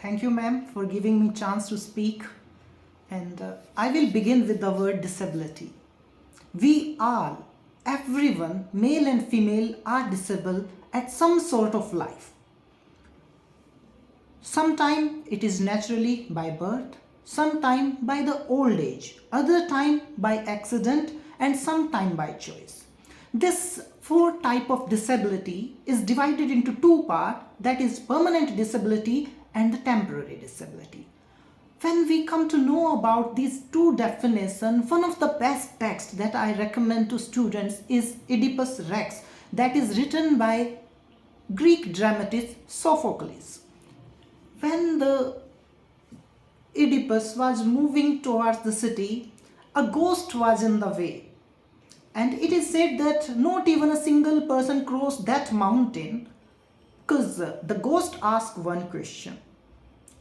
Thank you, ma'am, for giving me chance to speak. And I will begin with the word disability. We all, everyone, male and female, are disabled at some sort of life. Sometime it is naturally by birth, sometime by the old age, other time by accident, and sometime by choice. This four type of disability is divided into two parts, that is permanent disability and the temporary disability. When we come to know about these two definitions, one of the best texts that I recommend to students is Oedipus Rex, that is written by Greek dramatist Sophocles. When the Oedipus was moving towards the city, a ghost was in the way. And it is said that not even a single person crossed that mountain because the ghost asked one question.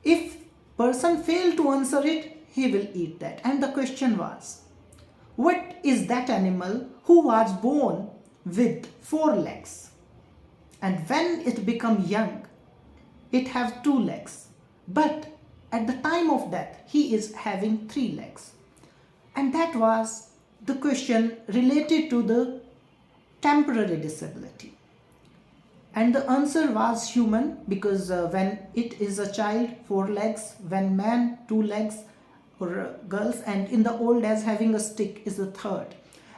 If person failed to answer it, he will eat that. And the question was, what is that animal who was born with four legs? And when it become young, it has two legs. But at the time of death, he is having three legs. And that was the question related to the temporary disability. And the answer was human, because when it is a child, four legs, when man, two legs, or girls, and in the old as having a stick is the third.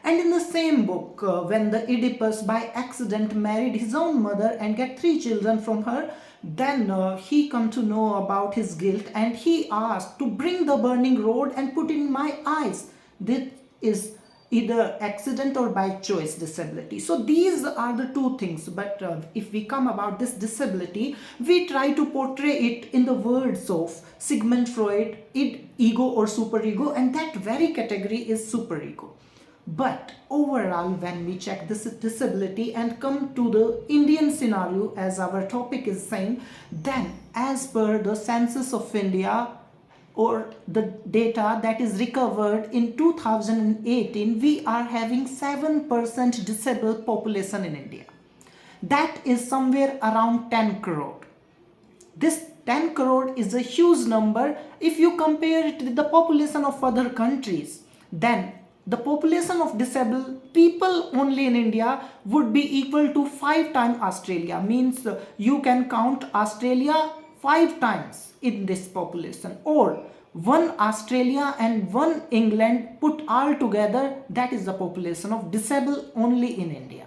And in the same book, when the Oedipus by accident married his own mother and get three children from her, then he come to know about his guilt and he asked to bring the burning rod and put in my eyes. This is either accident or by choice disability. So these are the two things. But if we come about this disability, we try to portray it in the words of Sigmund Freud, ego or superego, and that very category is superego. But overall, when we check this disability and come to the Indian scenario as our topic is saying, then as per the census of India or the data that is recovered in 2018, we are having 7% disabled population in India. That is somewhere around 10 crore. This 10 crore is a huge number. If you compare it with the population of other countries, then the population of disabled people only in India would be equal to 5 times Australia. Means you can count Australia 5 times in this population, or one Australia and one England put all together, that is the population of disabled only in India.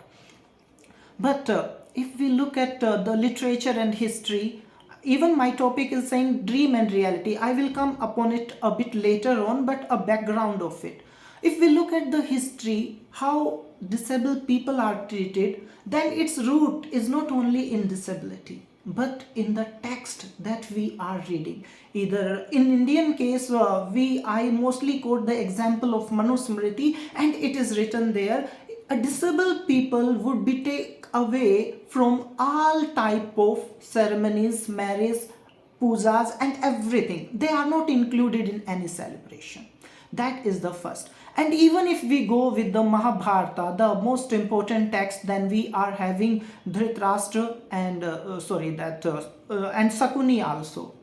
But if we look at the literature and history, even my topic is saying dream and reality. I will come upon it a bit later on, but a background of it. If we look at the history, how disabled people are treated, then its root is not only in disability, but in the text that we are reading. Either in Indian case, I mostly quote the example of Manusmriti, and it is written there, a disabled people would be taken away from all type of ceremonies, marriage, pujas and everything. They are not included in any celebration. That is the first. And even if we go with the Mahabharata, the most important text, then we are having Dhritarashtra and and Sakuni also.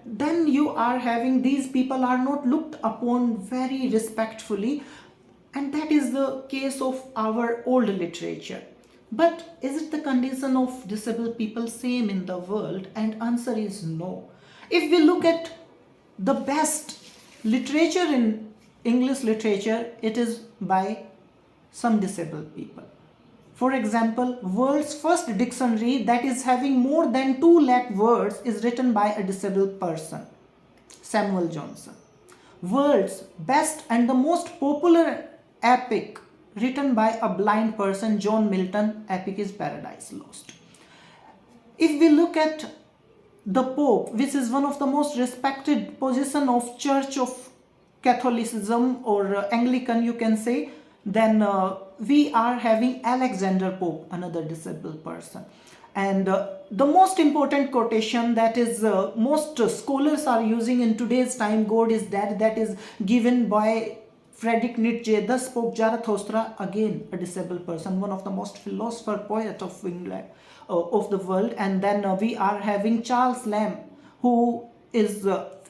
Then you are having these people are not looked upon very respectfully, and that is the case of our old literature. But is it the condition of disabled people same in the world? And answer is no. If we look at the best literature in English literature, it is by some disabled people. For example, world's first dictionary that is having more than 2 lakh words is written by a disabled person, Samuel Johnson. World's best and the most popular epic written by a blind person, John Milton, epic is Paradise Lost. If we look at the Pope, which is one of the most respected position of Church of Catholicism or Anglican you can say, then we are having Alexander Pope, another disabled person. And the most important quotation that is most scholars are using in today's time, God is dead, that is given by Friedrich Nietzsche. Thus spoke Zarathustra, again a disabled person, one of the most philosopher poet of England, of the world. And then we are having Charles Lamb, who is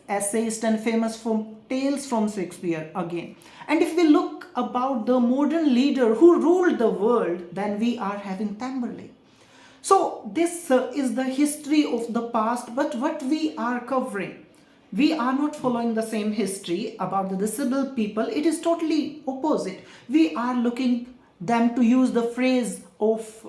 essayist and famous for Tales from Shakespeare again. And if we look about the modern leader who ruled the world, then we are having Tamberlane. So this is the history of the past, but what we are covering, we are not following the same history about the disabled people. It is totally opposite. We are looking them to use the phrase of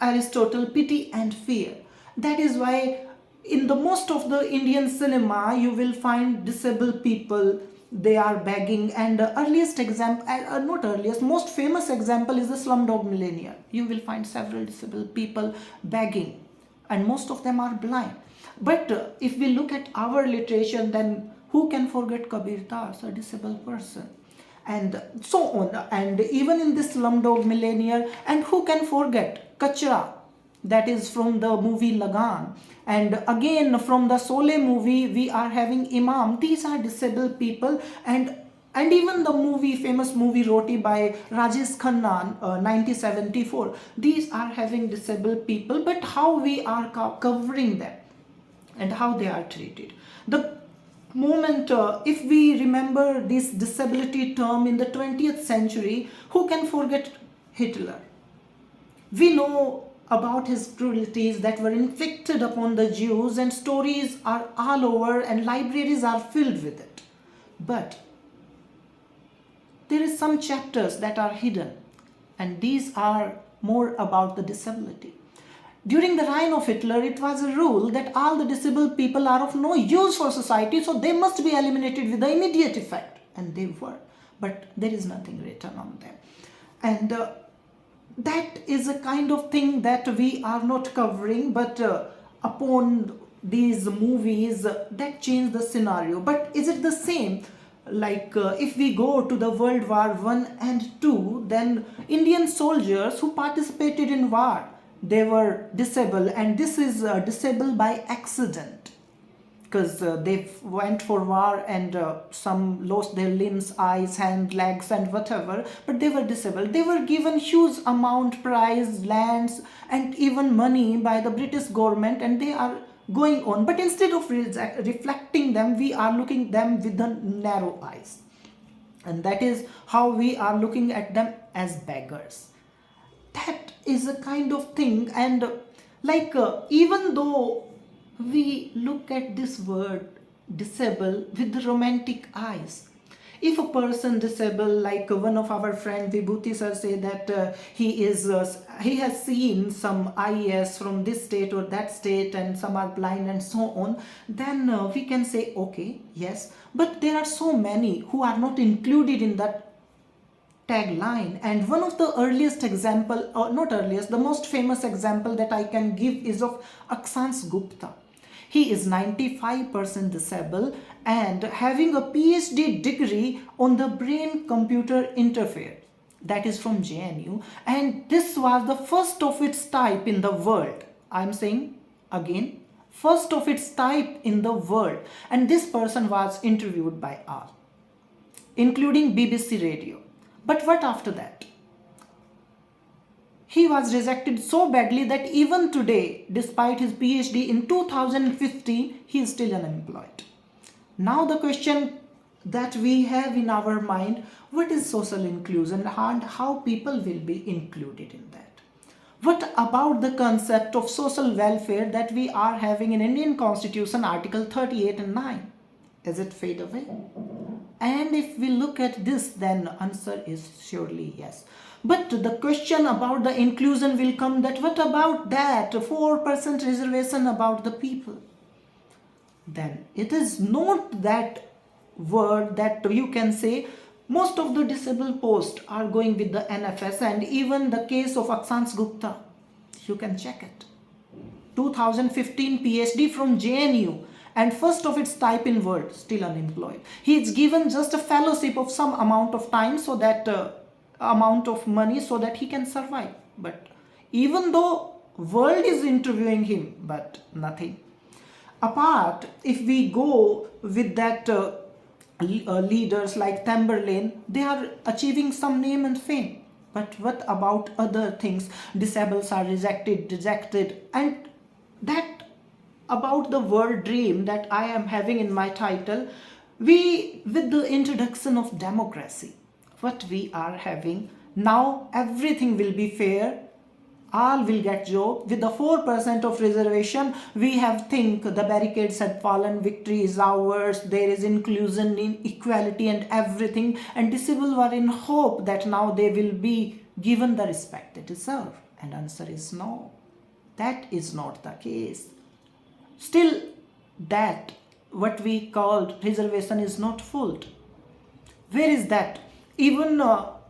Aristotle, pity and fear. That is why in the most of the Indian cinema you will find disabled people, they are begging. And earliest example, not earliest, most famous example is the Slumdog Millionaire. You will find several disabled people begging, and most of them are blind. But if we look at our literature, then who can forget Kabir Das, a disabled person? And so on. And even in this Slumdog Millionaire, and who can forget Kachra, that is from the movie Lagan. And again from the Sole movie we are having Imam. These are disabled people. And even the movie, famous movie Roti by Rajesh Khanna, 1974, these are having disabled people. But how we are covering them and how they are treated. The moment, if we remember this disability term in the 20th century, who can forget Hitler? We know about his cruelties that were inflicted upon the Jews, and stories are all over and libraries are filled with it. But there is some chapters that are hidden, and these are more about the disability. During the reign of Hitler, it was a rule that all the disabled people are of no use for society, so they must be eliminated with the immediate effect. And they were. But there is nothing written on them. And that is a kind of thing that we are not covering, but upon these movies that change the scenario. But is it the same? Like if we go to the World War I and II, then Indian soldiers who participated in war, they were disabled, and this is disabled by accident, because they went for war and some lost their limbs, eyes, hand, legs and whatever, but they were disabled. They were given huge amount prize, lands and even money by the British government, and they are going on. But instead of reflecting them, we are looking them with the narrow eyes, and that is how we are looking at them as beggars. That is a kind of thing. And like even though we look at this word disable with the romantic eyes, if a person disabled, like one of our friend Vibhuti sir say that he has seen some IAS from this state or that state and some are blind and so on, then we can say okay, yes, but there are so many who are not included in that tagline. And one of the earliest example, or not earliest, the most famous example that I can give is of Akshans Gupta. He is 95% disabled and having a PhD degree on the brain computer interface, that is from JNU, and this was the first of its type in the world. I'm saying again, first of its type in the world. And this person was interviewed by all, including BBC Radio. But what after that? He was rejected so badly that even today, despite his PhD in 2015, he is still unemployed. Now the question that we have in our mind, what is social inclusion and how people will be included in that? What about the concept of social welfare that we are having in Indian Constitution, Article 38 and 9? Is it fade away? And if we look at this, then answer is surely yes. But the question about the inclusion will come that what about that 4% reservation about the people? Then it is not that word that you can say most of the disabled posts are going with the NFS, and even the case of Akshans Gupta, you can check it. 2015 PhD from JNU, and first of its type in world, still unemployed. He is given just a fellowship of some amount of time, so that amount of money, so that he can survive. But even though world is interviewing him, but nothing. Apart, if we go with that leaders like Tamberlane, they are achieving some name and fame. But what about other things? Disabled are rejected, and that about the word dream that I am having in my title, with the introduction of democracy, what we are having now, everything will be fair, all will get job. With the 4% of reservation, we have think the barricades had fallen, victory is ours, there is inclusion in equality and everything, and disabled were in hope that now they will be given the respect they deserve. And answer is no. That is not the case. Still, that what we called reservation is not full. Where is that? Even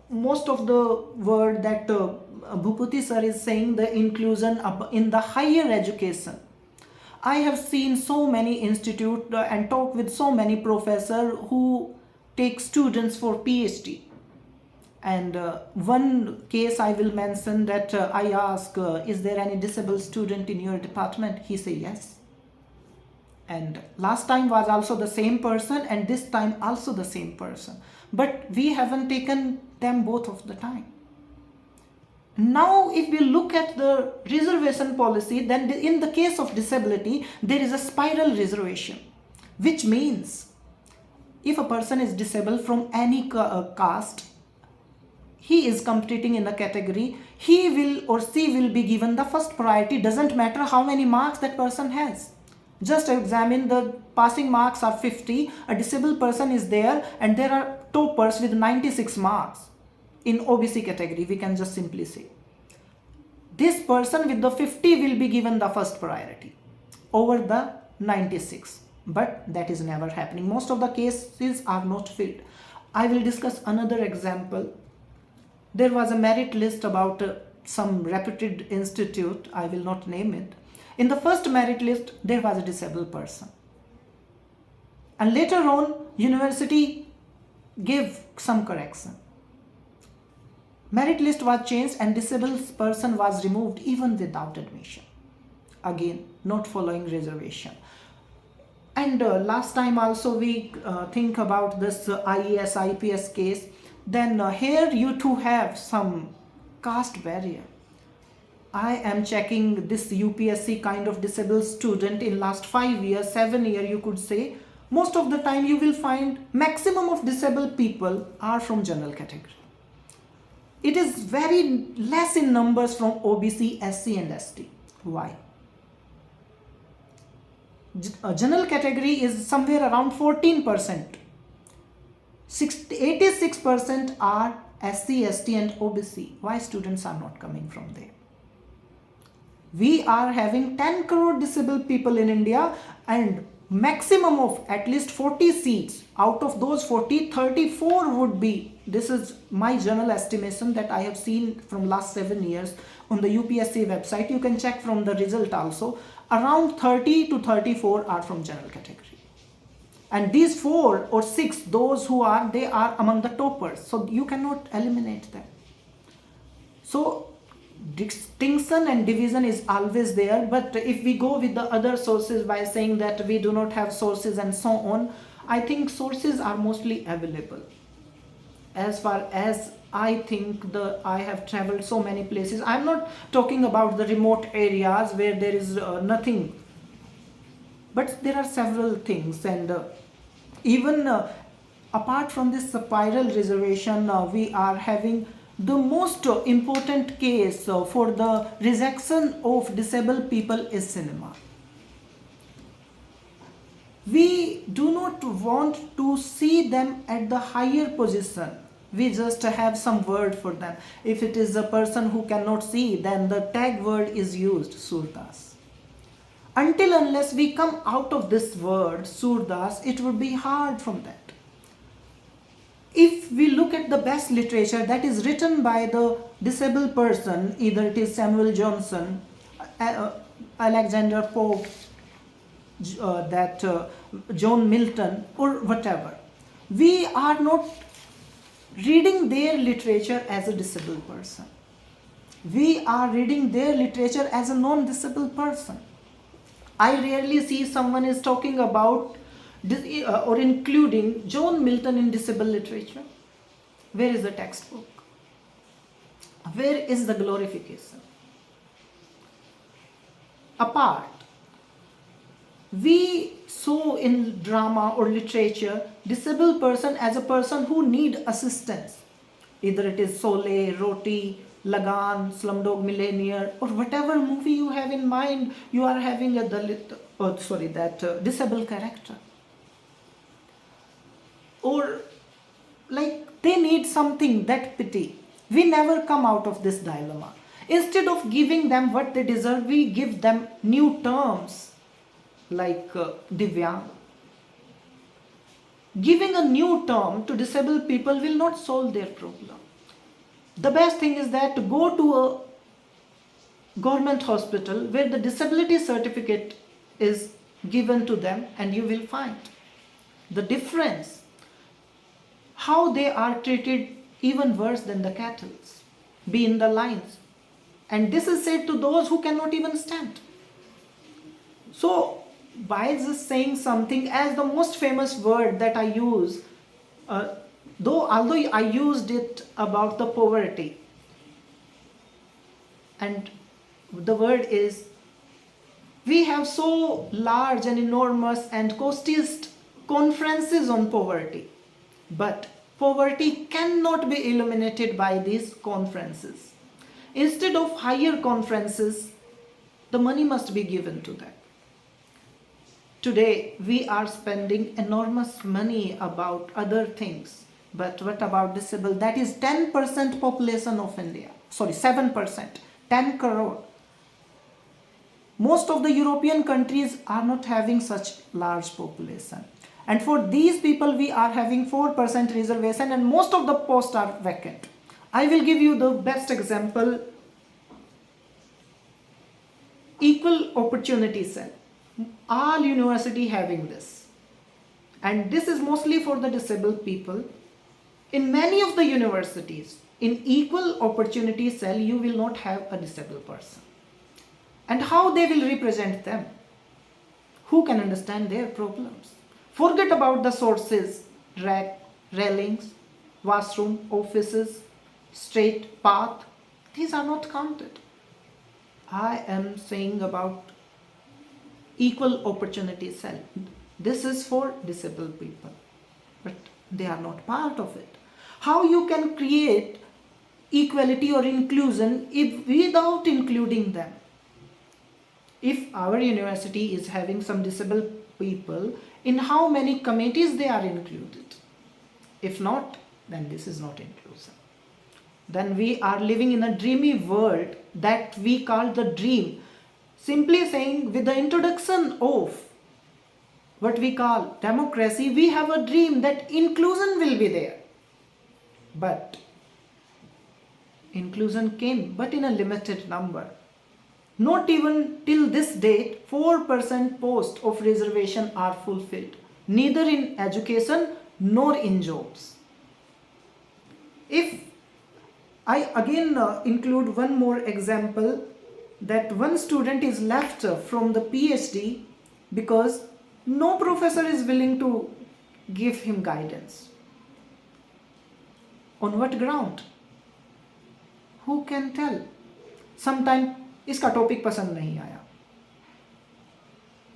most of the word that Bhuputi sir is saying, the inclusion in the higher education. I have seen so many institute and talked with so many professors who take students for PhD. And one case I will mention that I ask, is there any disabled student in your department? He say yes. And last time was also the same person, and this time also the same person. But we haven't taken them both of the time. Now, if we look at the reservation policy, then in the case of disability, there is a spiral reservation, which means if a person is disabled from any caste, he is competing in a category, he will or she will be given the first priority, doesn't matter how many marks that person has. Just examine the passing marks are 50, a disabled person is there, and there are toppers with 96 marks in OBC category, we can just simply say. This person with the 50 will be given the first priority over the 96. But that is never happening. Most of the cases are not filled. I will discuss another example. There was a merit list about some reputed institute, I will not name it. In the first merit list, there was a disabled person. And later on, university gave some correction. Merit list was changed and disabled person was removed even without admission. Again, not following reservation. And last time also we think about this IAS, IPS case. Then here you too have some caste barrier. I am checking this UPSC kind of disabled student in last 5 years, 7 years you could say. Most of the time you will find maximum of disabled people are from general category. It is very less in numbers from OBC, SC and ST. Why? General category is somewhere around 14%. 86% are SC, ST and OBC. Why students are not coming from there? We are having 10 crore disabled people in India and maximum of at least 40 seats. Out of those 40, 34 would be, this is my general estimation that I have seen from last 7 years on the UPSC website. You can check from the result also. Around 30 to 34 are from general category. And these 4 or 6, those who are, they are among the toppers. So you cannot eliminate them. So distinction and division is always there, but if we go with the other sources by saying that we do not have sources and so on, I think sources are mostly available. As far as I think, I have traveled so many places. I'm not talking about the remote areas where there is nothing, but there are several things. And even apart from this spiral reservation, we are having the most important case for the rejection of disabled people is cinema. We do not want to see them at the higher position. We just have some word for them. If it is a person who cannot see, then the tag word is used, Surdas. Until unless we come out of this word, Surdas, it would be hard from that. If we look at the best literature that is written by the disabled person, either it is Samuel Johnson, Alexander Pope, John Milton or whatever, we are not reading their literature as a disabled person. We are reading their literature as a non-disabled person. I rarely see someone is talking about or including John Milton in disabled literature. Where is the textbook? Where is the glorification? Apart, We saw in drama or literature disabled person as a person who need assistance. Either it is Sole, Roti, Lagan, Slumdog Millionaire, or whatever movie you have in mind, you are having a disabled character. Or like they need something, that pity. We never come out of this dilemma. Instead of giving them what they deserve, we give them new terms like Divyang. Giving a new term to disabled people will not solve their problem. The best thing is that to go to a government hospital where the disability certificate is given to them, and you will find the difference, how they are treated even worse than the cattle. Be in the lines. And this is said to those who cannot even stand. So, by just saying something, as the most famous word that I use, although I used it about the poverty, and the word is, we have so large and enormous and costiest conferences on poverty, but poverty cannot be eliminated by these conferences. Instead of higher conferences, the money must be given to them. Today, we are spending enormous money about other things. But what about disabled? That is 10% population of India. Sorry, 7%. 10 crore. Most of the European countries are not having such large population. And for these people, we are having 4% reservation, and most of the posts are vacant. I will give you the best example. Equal opportunity cell. All university having this. And this is mostly for the disabled people. In many of the universities, in equal opportunity cell, you will not have a disabled person. And how they will represent them? Who can understand their problems? Forget about the sources, rack, railings, washroom, offices, straight path. These are not counted. I am saying about equal opportunity cell. This is for disabled people, but they are not part of it. How you can create equality or inclusion if without including them? If our university is having some disabled people, in how many committees they are included? If not, then this is not inclusive. Then we are living in a dreamy world that we call the dream. Simply saying, with the introduction of what we call democracy, we have a dream that inclusion will be there. But inclusion came, but in a limited number. Not even till this date, 4% posts of reservation are fulfilled, neither in education nor in jobs. If I again include one more example, that one student is left from the PhD because no professor is willing to give him guidance. On what ground? Who can tell? Sometimes इसका topic पसंद नहीं आया.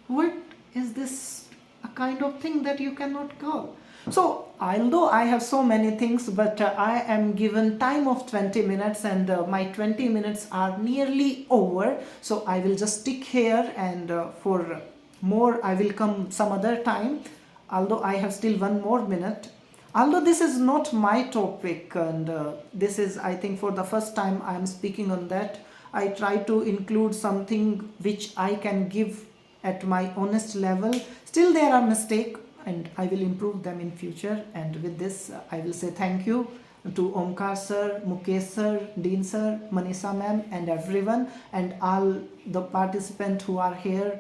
What is this a kind of thing that you cannot call? So, although I have so many things, but I am given time of 20 minutes and my 20 minutes are nearly over. So, I will just stick here, and for more I will come some other time, although I have still one more minute. Although this is not my topic, and this is, I think, for the first time I am speaking on that, I try to include something which I can give at my honest level. Still there are mistakes, and I will improve them in future. And with this, I will say thank you to Omkar sir, Mukesh sir, Dean sir, Manisha ma'am, and everyone, and all the participants who are here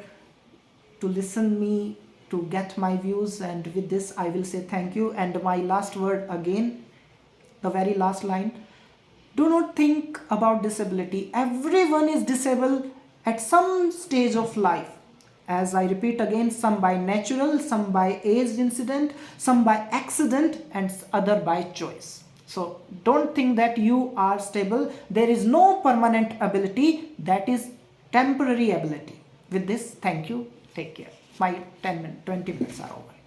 to listen me, to get my views. And with this, I will say thank you. And my last word again, the very last line. Do not think about disability. Everyone is disabled at some stage of life. As I repeat again, some by natural, some by age incident, some by accident, and other by choice. So don't think that you are stable. There is no permanent ability. That is temporary ability. With this, thank you. Take care. My 10 minutes, 20 minutes are over.